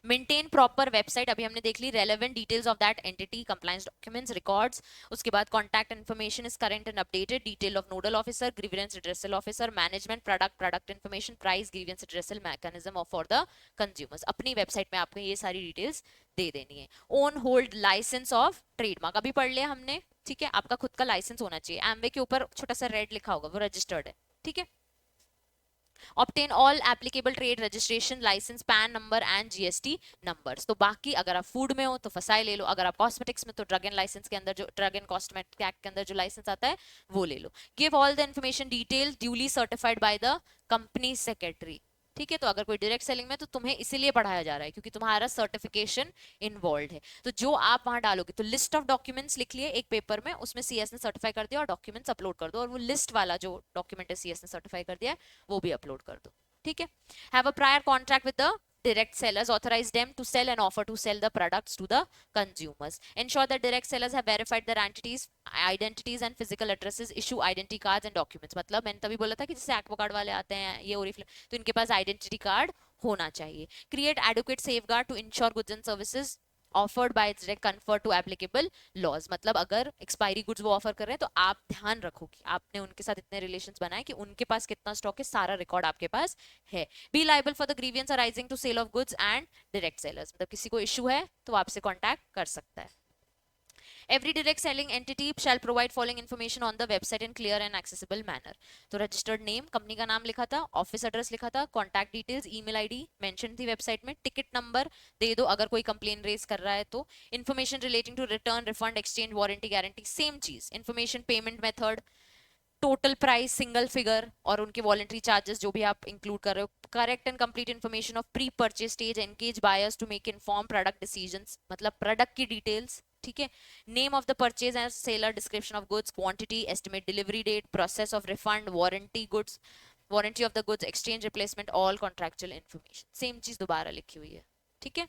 S1: मेंटेन प्रॉपर वेबसाइट, अभी हमने देख ली, relevant details of that entity, compliance documents, records, उसके बाद contact information is current and updated, detail of nodal officer, grievance redressal officer, management, product information, price, grievance redressal mechanism of for the consumers. अपनी website में आपको ये सारी details दे देनी है। Own hold licence of trademark, अभी पढ़ लिया हमने, ठीक है, आपका खुद का लाइसेंस होना चाहिए। एमवे के ऊपर छोटा सा रेड लिखा होगा, वो रजिस्टर्ड है, ठीक है। obtain all applicable trade registration license pan number and GST numbers। तो बाकी अगर आप फूड में हो तो फसाई ले लो, अगर आप कॉस्मेटिक्स में तो ड्रग एंड लाइसेंस के अंदर जो ड्रग एंड कॉस्मेटिक एक्ट के अंदर जो लाइसेंस आता है वो ले लो। Give all the information detail duly certified by the company secretary, ठीक है। तो अगर कोई डायरेक्ट सेलिंग में तो तुम्हें इसीलिए पढ़ाया जा रहा है क्योंकि तुम्हारा सर्टिफिकेशन इन्वॉल्व है। तो जो आप वहां डालोगे, तो लिस्ट ऑफ डॉक्यूमेंट्स लिख लिए एक पेपर में, उसमें सीएस ने सर्टिफाई कर दिया और डॉक्यूमेंट्स अपलोड कर दो, और वो लिस्ट वाला जो डॉक्यूमेंट है सीएस ने सर्टिफाई कर दिया है वो भी अपलोड कर दो, ठीक है। Have a prior contract with the direct sellers, authorize them to sell and offer to sell the products to the consumers, ensure that direct sellers have verified their identities and physical addresses, issue identity cards and documents। मतलब मैंने तभी बोला था कि जैसे aqua card वाले आते हैं ये ओरिफ्लेम, तो इनके पास आइडेंटिटी कार्ड होना चाहिए। Create educate safeguard to ensure goods and services offered by direct conform to applicable laws. मतलब अगर एक्सपायरी गुड्स वो ऑफर कर रहे हैं तो आप ध्यान रखो कि आपने उनके साथ इतने रिलेशंस बनाए कि उनके पास कितना स्टॉक है, सारा रिकॉर्ड आपके पास है। Be liable for the grievance arising to sale of goods and direct sellers, मतलब किसी को इशू है तो आपसे कॉन्टैक्ट कर सकता है। Every direct selling entity shall provide following information on the website in clear and accessible manner। तो रजिस्टर्ड नेम, कंपनी का नाम लिखा था, ऑफिस एड्रेस लिखा था, contact details, email ID mention थी वेबसाइट में, टिकट नंबर दे दो अगर कोई कंप्लेन रेज कर रहा है तो, information relating to return, refund, exchange, warranty, guarantee, same चीज, information, payment method, total price, single figure, और उनके वॉलंटरी चार्जेस जो भी आप इंक्लूड कर रहे हो, correct and complete information of pre purchase stage, engage buyers to make inform product decisions, मतलब प्रोडक्ट की डिटेल्स, ठीक है। Name of the purchase and seller, description of goods, quantity, estimate delivery date, process of refund, warranty of the goods, exchange, replacement, all contractual information, same चीज दोबारा लिखी हुई है, ठीक है।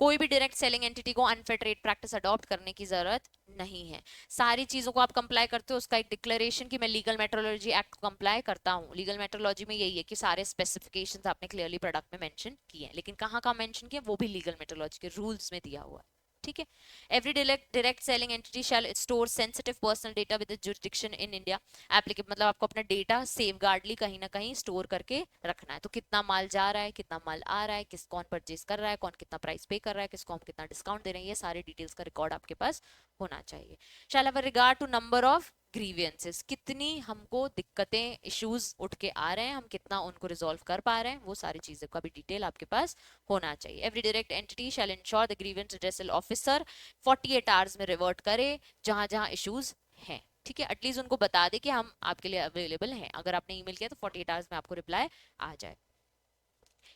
S1: कोई भी डायरेक्ट सेलिंग एंटिटी को अनफेयर ट्रेड प्रैक्टिस अडॉप्ट करने की जरूरत नहीं है। सारी चीजों को आप कंप्लाई करते हो, उसका एक डिक्लेरेशन कि मैं लीगल मेट्रोलॉजी एक्ट को कंप्लाई करता हूँ। लीगल मेट्रोलॉजी में यही है कि सारे स्पेसिफिकेशंस आपने क्लियरली प्रोडक्ट में मेंशन किए हैं, लेकिन कहाँ कहाँ मेंशन किए वो भी लीगल मेट्रोलॉजी के रूल्स में दिया हुआ है, ठीक है। Every direct selling entity shall store sensitive personal data with jurisdiction in India applicable, मतलब आपको अपना डेटा सेफगार्डली कहीं ना कहीं स्टोर करके रखना है। तो कितना माल जा रहा है, कितना माल आ रहा है, किस कौन परचेज कर रहा है, कौन कितना प्राइस पे कर रहा है, किसको हम कितना डिस्काउंट दे रहे हैं, ये सारे डिटेल्स का रिकॉर्ड आपके पास होना चाहिए। Shall have regard to number of grievances, कितनी हमको दिक्कतें, इश्यूज उठ के आ रहे हैं, हम कितना उनको रिजॉल्व कर पा रहे हैं, वो सारी चीजों का भी डिटेल आपके पास होना चाहिए। Every direct entity shall ensure the grievance redressal officer 48 hours में रिवर्ट करे जहां जहां इश्यूज हैं, ठीक है। एटलीस्ट उनको बता दे कि हम आपके लिए अवेलेबल हैं, अगर आपने ईमेल किया तो 48 आवर्स में आपको रिप्लाई आ जाए।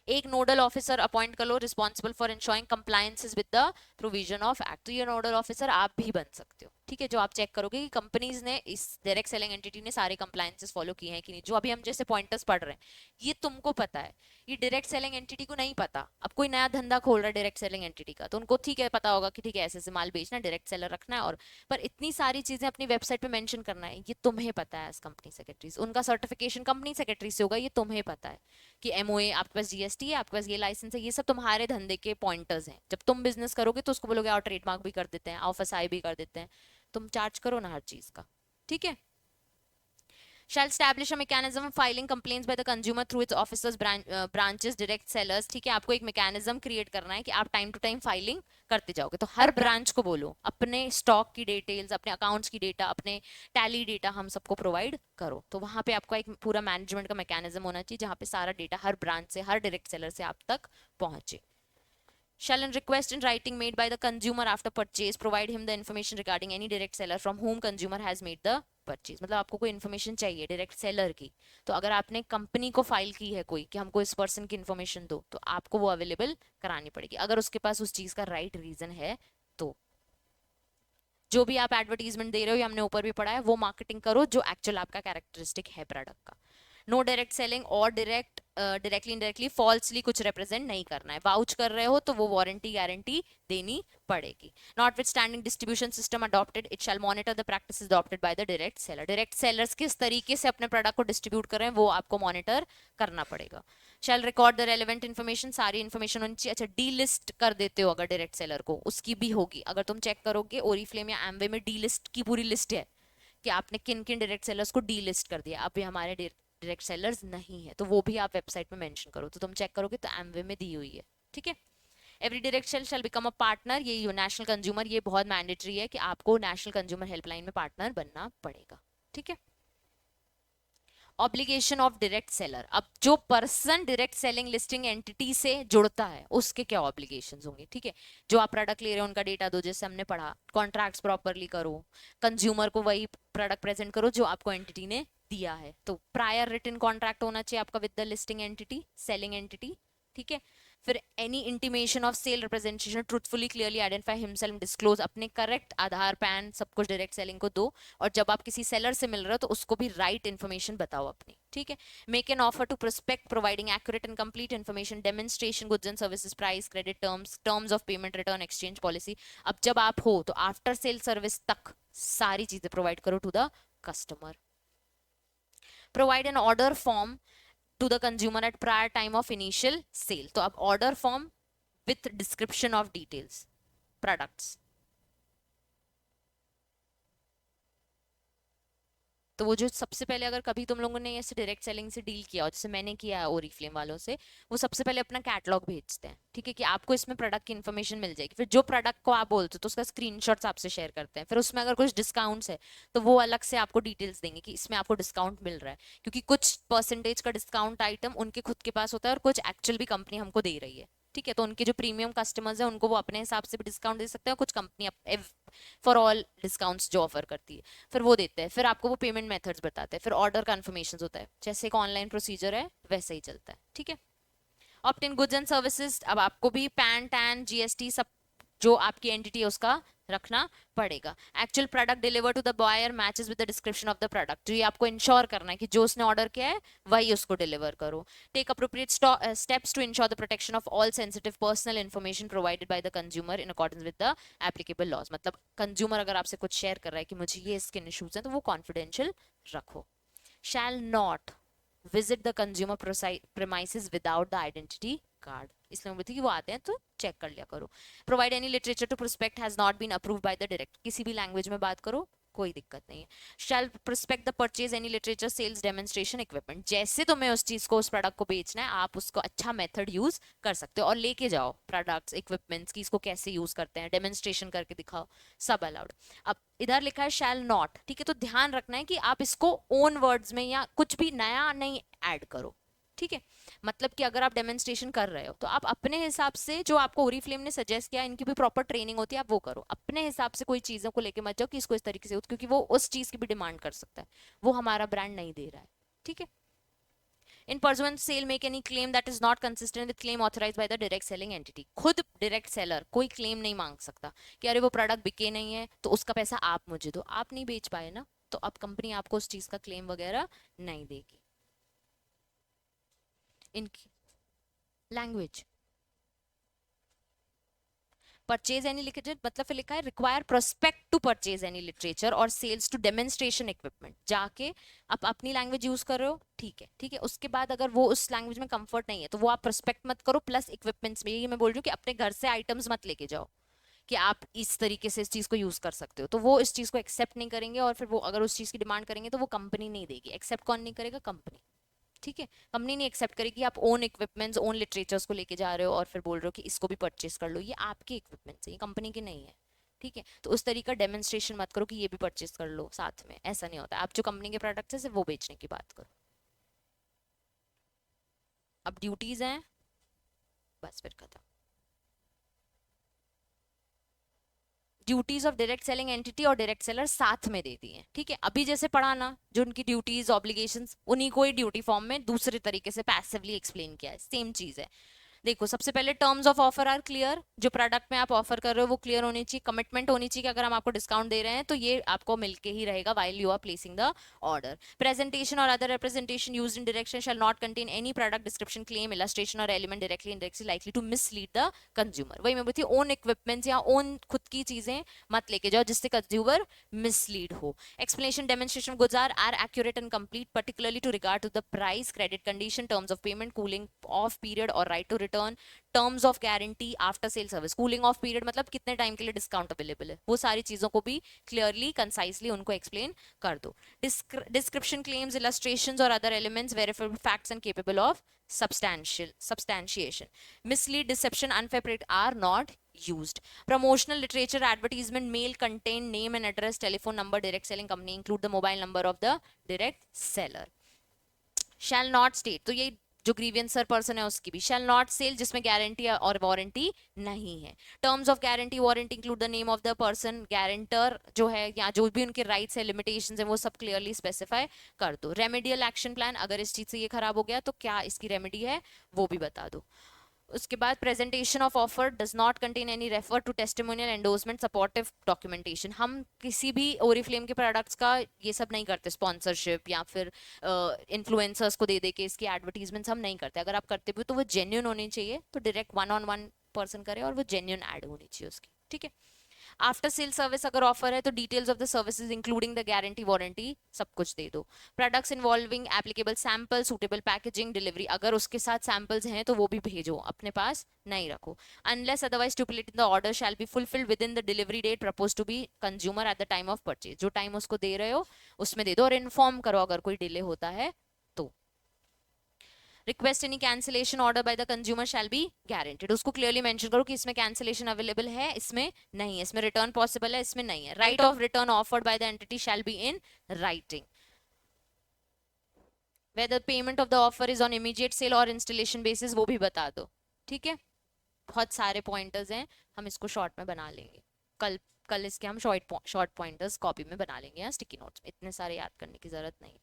S1: एक नोडल ऑफिसर अपॉइंट कर लो responsible for ensuring compliances with the provision of act. तो ये नोडल ऑफिसर आप भी बन सकते हो, ठीक है, जो आप चेक करोगे कि कंपनीज ने, इस डायरेक्ट सेलिंग एंटिटी ने सारे कंप्लायंसेस फॉलो किए हैं कि नहीं। जो अभी हम जैसे पॉइंटर्स पढ़ रहे हैं ये तुमको पता है, ये डायरेक्ट सेलिंग एंटिटी को नहीं पता। अब कोई नया धंधा खोल रहा है डायरेक्ट सेलिंग एंटिटी का, तो उनको ठीक है पता होगा कि ठीक है ऐसे ऐसे माल बेचना, डायरेक्ट सेलर रखना है, और पर इतनी सारी चीजें अपनी वेबसाइट पे मेंशन करना है ये तुम्हें पता है। एज कंपनी सेक्रेटरीज उनका सर्टिफिकेशन कंपनी सेक्रेटरी से होगा, ये तुम्हें पता है कि एमओए, आपके पास जीएसटी है, आपके पास ये लाइसेंस है, ये सब तुम्हारे धंधे के पॉइंटर्स हैं। जब तुम बिजनेस करोगे तो उसको बोलोगे आओ ट्रेडमार्क भी कर देते हैं, आओ फसाई भी कर देते हैं, तुम चार्ज करो ना हर चीज का, ठीक है। shall establish a mechanism of filing complaints by the consumer through its officers, branches, direct sellers, ठीक है। आपको एक मैकेनिज्म क्रिएट करना है कि आप टाइम टू टाइम फाइलिंग करते जाओगे। तो हर ब्रांच को बोलो अपने स्टॉक की डिटेल्स, अपने अकाउंट्स की डेटा, अपने टैली डेटा हम सबको प्रोवाइड करो। तो वहां पे आपका एक पूरा मैनेजमेंट का मैकेनिज्म होना चाहिए जहां पे सारा डेटा हर ब्रांच से, हर डायरेक्ट सेलर से आप तक पहुंचे। Shall, in request in writing made by the consumer after purchase, provide him the information regarding any direct seller from whom consumer has made the purchase। मतलब आपको कोई इन्फॉर्मेशन चाहिए direct seller की, तो अगर आपने कंपनी को फाइल की है कोई कि हमको इस पर्सन की इन्फॉर्मेशन दो, तो आपको वो अवेलेबल करानी पड़ेगी अगर उसके पास उस चीज का राइट रीजन है। तो जो भी आप एडवर्टीजमेंट दे रहे हो, ये हमने ऊपर भी पढ़ा है, वो मार्केटिंग करो जो एक्चुअल आपका कैरेक्टरिस्टिक है प्रोडक्ट का। नो डायरेक्ट सेलिंग और डायरेक्टली इनडायरेक्टली फॉल्सली कुछ रिप्रेजेंट नहीं करना है। वाउच कर रहे हो तो वो वारंटी गारंटी देनी पड़ेगी। Not with standing distribution system adopted, it shall monitor the practices adopted by the direct seller. Direct sellers किस तरीके से अपने प्रोडक्ट को डिस्ट्रीब्यूट कर रहे हैं वो आपको मॉनिटर करना पड़ेगा। शैल रिकॉर्ड द रेलेवेंट इन्फॉर्मेशन, सारी इन्फॉर्मेशन होनी चाहिए। अच्छा, डी लिस्ट कर देते हो अगर डायरेक्ट सेलर को, उसकी भी होगी। अगर तुम चेक करोगे ओरीफ्लेम या एमवे में डी लिस्ट की पूरी लिस्ट है कि आपने किन किन डायरेक्ट सेलर्स को डी लिस्ट कर दिया, अब ये हमारे डायरेक्ट सेलर्स नहीं है, तो वो भी आप वेबसाइट में मेंशन करो। तो तुम चेक करोगे तो एमवे में दी हुई है, ठीक है। Every direct sell shall become a partner, ये नेशनल कंज्यूमर, ये बहुत मैंडेटरी है कि आपको नेशनल कंज्यूमर हेल्पलाइन में पार्टनर बनना पड़ेगा, ठीक है। ऑब्लिगेशन ऑफ डायरेक्ट सेलर, अब जो person direct selling listing entity से जुड़ता है उसके क्या ऑब्लिगेशंस होंगे, ठीक है। जो आप प्रोडक्ट ले रहे हो उनका डेटा दो, जैसे हमने पढ़ा, कॉन्ट्रैक्ट्स प्रॉपरली करो, कंज्यूमर को वही प्रोडक्ट प्रेजेंट करो जो आपको एंटिटी ने दिया है। तो प्रायर रिटन कॉन्ट्रैक्ट होना चाहिए आपका with the listing entity, selling entity, ठीक है। फिर any intimation of sale representation truthfully clearly identify himself disclose, अपने करेक्ट आधार पैन सब कुछ डायरेक्ट सेलिंग को दो, और जब आप किसी सेलर से मिल रहे हो तो उसको भी राइट इन्फॉर्मेशन बताओ अपनी, ठीक है। Make an offer to prospect providing accurate and complete information, demonstration, goods and services, price, credit terms, terms of payment, return, exchange policy. अब जब आप हो तो आफ्टर सेल सर्विस तक सारी चीजें प्रोवाइड करो to the customer. Provide an order form to the consumer at prior time of initial sale, तो अब order form with description of details products। तो वो जो सबसे पहले अगर कभी तुम लोगों ने ऐसे डायरेक्ट सेलिंग से डील किया हो, जैसे मैंने किया है ओरीफ्लेम वालों से, वो सबसे पहले अपना कैटलॉग भेजते हैं, ठीक है, कि आपको इसमें प्रोडक्ट की इन्फॉर्मेशन मिल जाएगी। फिर जो प्रोडक्ट को आप बोलते हो तो उसका स्क्रीनशॉट्स आपसे शेयर करते हैं। फिर उसमें अगर कुछ डिस्काउंट्स है तो वो अलग से आपको डिटेल्स देंगे कि इसमें आपको डिस्काउंट मिल रहा है, क्योंकि कुछ परसेंटेज का डिस्काउंट आइटम उनके खुद के पास होता है और कुछ एक्चुअल भी कंपनी हमको दे रही है, ठीक है। तो उनके जो प्रीमियम कस्टमर्स हैं उनको वो अपने हिसाब से भी डिस्काउंट दे सकते हैं, कुछ कंपनी फॉर ऑल डिस्काउंट्स जो ऑफर करती है फिर वो देते हैं। फिर आपको वो पेमेंट मेथड्स बताते हैं, फिर ऑर्डर कन्फर्मेशन होता है, जैसे एक ऑनलाइन प्रोसीजर है वैसे ही चलता है, ठीक है। ऑप्ट-इन गुड्स एंड सर्विसेज, अब आपको भी पैन टैन जीएसटी सब जो आपकी एंटिटी है उसका रखना पड़ेगा। Actual product deliver to the buyer matches with the description of the product, तो ये आपको इंश्योर करना है कि जो उसने ऑर्डर किया है वही उसको डिलीवर करो। Take appropriate steps to ensure the protection of all sensitive personal information provided by the consumer in accordance with the applicable laws, मतलब कंज्यूमर अगर आपसे कुछ शेयर कर रहा है कि मुझे ये स्किन इश्यूज हैं तो वो कॉन्फिडेंशियल रखो। Shall not visit the consumer premises without the identity card, इसलिए मैं बोलती कि वो आते हैं तो चेक कर लिया करो। Provide any literature to prospect has not been approved by the direct, किसी भी लैंग्वेज में बात करो कोई दिक्कत नहीं है। Shall prospect the purchase any literature sales demonstration equipment, जैसे तुम्हें उस चीज को उस प्रोडक्ट को बेचना है आप उसको अच्छा मेथड यूज कर सकते हो और लेके जाओ प्रोडक्ट्स इक्विपमेंट्स की, इसको कैसे यूज करते हैं डेमोन्स्ट्रेशन करके दिखाओ, सब अलाउड। अब इधर लिखा है शैल नॉट, ठीक है, तो ध्यान रखना है कि आप इसको ओन वर्ड्स में या कुछ भी नया नहीं ऐड करो, ठीक है। मतलब कि अगर आप डेमोन्स्ट्रेशन कर रहे हो तो आप अपने हिसाब से, जो आपको ओरीफ्लेम ने सजेस्ट किया, इनकी भी प्रॉपर ट्रेनिंग होती है, आप वो करो अपने हिसाब से, कोई चीजों को लेके मत जाओ कि इसको इस तरीके से, क्योंकि वो उस चीज की भी डिमांड कर सकता है, वो हमारा ब्रांड नहीं दे रहा है, ठीक है। In pursuant sale make any claim that is not consistent with claim authorized by the direct selling entity, खुद डायरेक्ट सेलर कोई क्लेम नहीं मांग सकता कि अरे वो प्रोडक्ट बिके नहीं है तो उसका पैसा आप मुझे दो, आप नहीं बेच पाए ना, तो अब कंपनी आपको उस चीज का क्लेम वगैरह नहीं देगी। इनकी लैंग्वेज परचेज एनी लिटरेचर, मतलब फिर लिखा है require prospect to purchase any literature और सेल्स टू डेमोन्स्ट्रेशन इक्विपमेंट, जाके आप अपनी लैंग्वेज यूज कर रहे हो, ठीक है, ठीक है। उसके बाद अगर वो उस लैंग्वेज में कंफर्ट नहीं है तो वो आप प्रोस्पेक्ट मत करो, प्लस इक्विपमेंट्स में ये मैं बोल रही हूँ कि अपने घर से आइटम्स मत लेके जाओ कि आप इस तरीके से इस चीज को यूज कर सकते हो, तो वो इस चीज को एक्सेप्ट नहीं करेंगे, और फिर वो अगर उस चीज की डिमांड करेंगे तो वो कंपनी नहीं देगी। एक्सेप्ट कौन नहीं करेगा? कंपनी, ठीक है। कंपनी नहीं एक्सेप्ट करेगी आप ओन इक्विपमेंट्स ओन लिटरेचर्स को लेके जा रहे हो और फिर बोल रहे हो कि इसको भी परचेस कर लो, ये आपके इक्विपमेंट्स है, ये कंपनी के नहीं है, ठीक है। तो उस तरीका डेमोन्स्ट्रेशन मत करो कि ये भी परचेस कर लो साथ में, ऐसा नहीं होता। आप जो कंपनी के प्रोडक्ट्स है सिर्फ वो बेचने की बात करो। अब ड्यूटीज हैं, बस फिर खत्म। Duties of direct selling entity और डायरेक्ट सेलर साथ में दे दी है, ठीक है। अभी जैसे पढ़ा ना, जो उनकी ड्यूटीज ऑब्लिगेशंस, उन्हीं को ही ड्यूटी फॉर्म में दूसरे तरीके से पैसिवली एक्सप्लेन किया है, सेम चीज है। देखो सबसे पहले terms of offer are clear, जो प्रोडक्ट में आप ऑफर कर रहे हो वो क्लियर होनी चाहिए, कमिटमेंट होनी चाहिए कि अगर हम आपको डिस्काउंट दे रहे हैं तो ये आपको मिलके ही रहेगा while you are placing the order. Presentation और other representation used in direction shall not contain any product description, claim, illustration और element directly indirectly likely to mislead the consumer. वही मैं बोलती हूँ, ओन इक्विपमेंट्स या ओन खुद की चीजें मत लेके जाओ जिससे कंज्यूमर मिसलीड हो। Explanation demonstration goods are accurate and complete, particularly to regard to the price, credit condition, terms of payment, cooling off period or right to return, terms of guarantee, after sale service, cooling of period मतलब कितने time के लिए discount available है, वो सारी चीजों को भी क्लियरली कंसाइसली उनको एक्सप्लेन कर दो। डिस्क्रिप्शन, क्लेम्स, इलस्ट्रेशंस और other elements, verifiable facts and capable of substantiation. Mislead, deception, unfair practice are not used. Promotional literature, advertisement, mail contain name and address, telephone number, direct selling company, include the mobile number of the direct seller. Shall not state, तो ये जो ग्रीवियंसर person है उसकी भी shall not cell जिसमें guarantee और warranty नहीं है। Terms of guarantee warranty include the name of the person guarantor जो है या जो भी उनके राइट्स है, लिमिटेशंस है, वो सब क्लियरली स्पेसिफाई कर दो। रेमेडियल एक्शन प्लान, अगर इस चीज से ये खराब हो गया तो क्या इसकी रेमेडी है वो भी बता दो। उसके बाद presentation of offer does not contain any refer to testimonial, endorsement, supportive documentation. हम किसी भी ओरिफ्लेम के प्रोडक्ट्स का ये सब नहीं करते, स्पॉन्सरशिप या फिर इन्फ्लुएंसर्स को दे दे के इसकी एडवर्टीजमेंट्स हम नहीं करते। अगर आप करते भी तो वो जेन्युइन होनी चाहिए, तो direct one on one person करे और वो जेन्युइन एड होनी चाहिए उसकी, ठीक है। आफ्टर सेल सर्विस अगर ऑफर है तो details of the services including the guarantee warranty सब कुछ दे दो। Products involving applicable sample, suitable packaging, delivery, अगर उसके साथ सैंपल्स हैं तो वो भी भेजो, अपने पास नहीं रखो। Unless otherwise stipulated the order shall be fulfilled within the delivery date propose to be consumer at the time of purchase. जो टाइम उसको दे रहे हो उसमें दे दो और इन्फॉर्म करो अगर कोई डिले होता है तो। Request any cancellation order by the consumer shall be guaranteed, उसको क्लियरली मेंशन करो कि इसमें कैंसिलेशन अवेलेबल है, इसमें नहीं है, इसमें रिटर्न पॉसिबल है, इसमें नहीं है। Right of return offered by the entity shall be in writing. Whether payment of the offer is on immediate sale और इंस्टॉलेशन बेसिस वो भी बता दो, ठीक है। बहुत सारे पॉइंटर्स हैं, हम इसको शॉर्ट में बना लेंगे कल कल इसके हम शॉर्ट पॉइंटर्स कॉपी में बना लेंगे या स्टिकी नोट्स में, इतने सारे याद करने की जरूरत नहीं।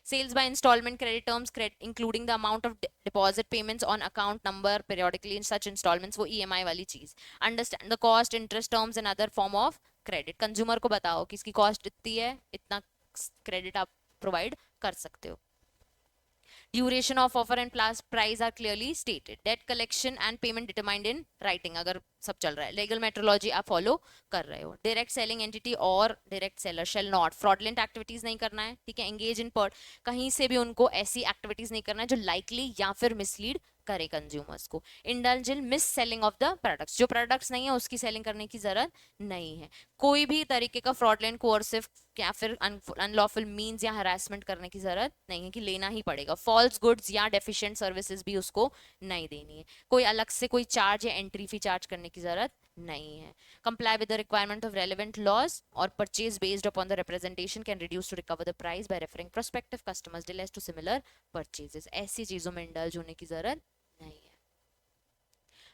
S1: Sales by installment, credit terms, including the amount of deposit payments on account number periodically in such installments, वो EMI वाली चीज। Understand the cost, interest terms and other form of credit, consumer को बताओ कि इसकी cost इतनी है, इतना credit आप provide कर सकते हो। Duration of offer and price are clearly stated. Debt collection and payment determined in writing, अगर सब चल रहा है। लीगल मेट्रोलॉजी आप फॉलो कर रहे हो। डायरेक्ट सेलिंग एंटिटी और direct seller shall not fraudulent activities नहीं करना है, ठीक है। एंगेज इन पर कहीं से भी उनको ऐसी एक्टिविटीज नहीं करना है जो लाइकली या फिर मिसलीड करे कंज्यूमर्स को। Indulge in miss selling of the products, जो प्रोडक्ट्स नहीं है उसकी सेलिंग करने की जरूरत नहीं है। कोई भी तरीके का फ्रॉडलेंट, कोअर्सिव या फिर अनलॉफुल मींस या हरासमेंट करने की जरूरत नहीं है कि लेना ही पड़ेगा। फॉल्स गुड्स या डेफिशिएंट सर्विसेज भी उसको नहीं देनी है। कोई अलग से कोई चार्ज या एंट्री फी चार्ज करने की जरूरत नहीं है। Comply with the requirement of relevant laws और purchase based upon the representation can reduce to recover the price by referring prospective customers delays to similar purchases. ऐसी चीजों में इंडल्ज होने की जरूरत नहीं है।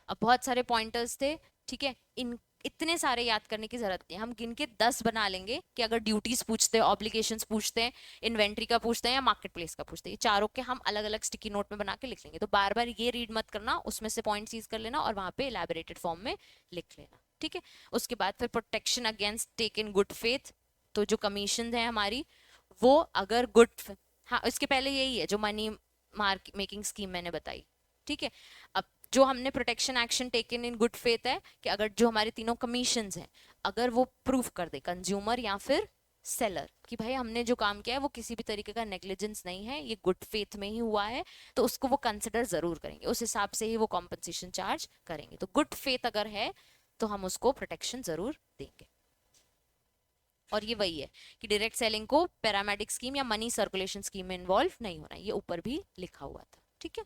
S1: अब बहुत सारे पॉइंटर्स थे, ठीक है, इन इतने सारे याद करने की जरूरत नहीं, हम गिन के 10 बना लेंगे कि अगर ड्यूटीज पूछते हैं, ऑब्लिगेशंस पूछते हैं, इन्वेंट्री का पूछते हैं या मार्केट प्लेस का पूछते हैं, ये चारों के हम अलग अलग स्टिकी नोट में बना के लिख लेंगे। तो बार बार ये रीड मत करना, उसमें से पॉइंट सीज कर लेना और वहां पे इलैबोरेटेड फॉर्म में लिख लेना, ठीक है। उसके बाद फिर protection against take in good faith, तो जो कमीशन है हमारी वो अगर गुड, हाँ इसके पहले यही है जो मनी मेकिंग स्कीम मैंने बताई, ठीक है। अब जो हमने protection action taken in good faith है कि अगर जो हमारे तीनों कमीशंस हैं अगर वो प्रूफ कर दे कंज्यूमर या फिर सेलर कि भाई हमने जो काम किया है वो किसी भी तरीके का नेग्लिजेंस नहीं है, ये गुड फेथ में ही हुआ है, तो उसको वो कंसिडर जरूर करेंगे, उस हिसाब से ही वो कॉम्पनसेशन चार्ज करेंगे। तो गुड फेथ अगर है तो हम उसको प्रोटेक्शन जरूर देंगे। और ये वही है कि डायरेक्ट सेलिंग को पैरामेडिक स्कीम या मनी सर्कुलेशन स्कीम में इन्वॉल्व नहीं होना है, ये ऊपर भी लिखा हुआ था, ठीक है।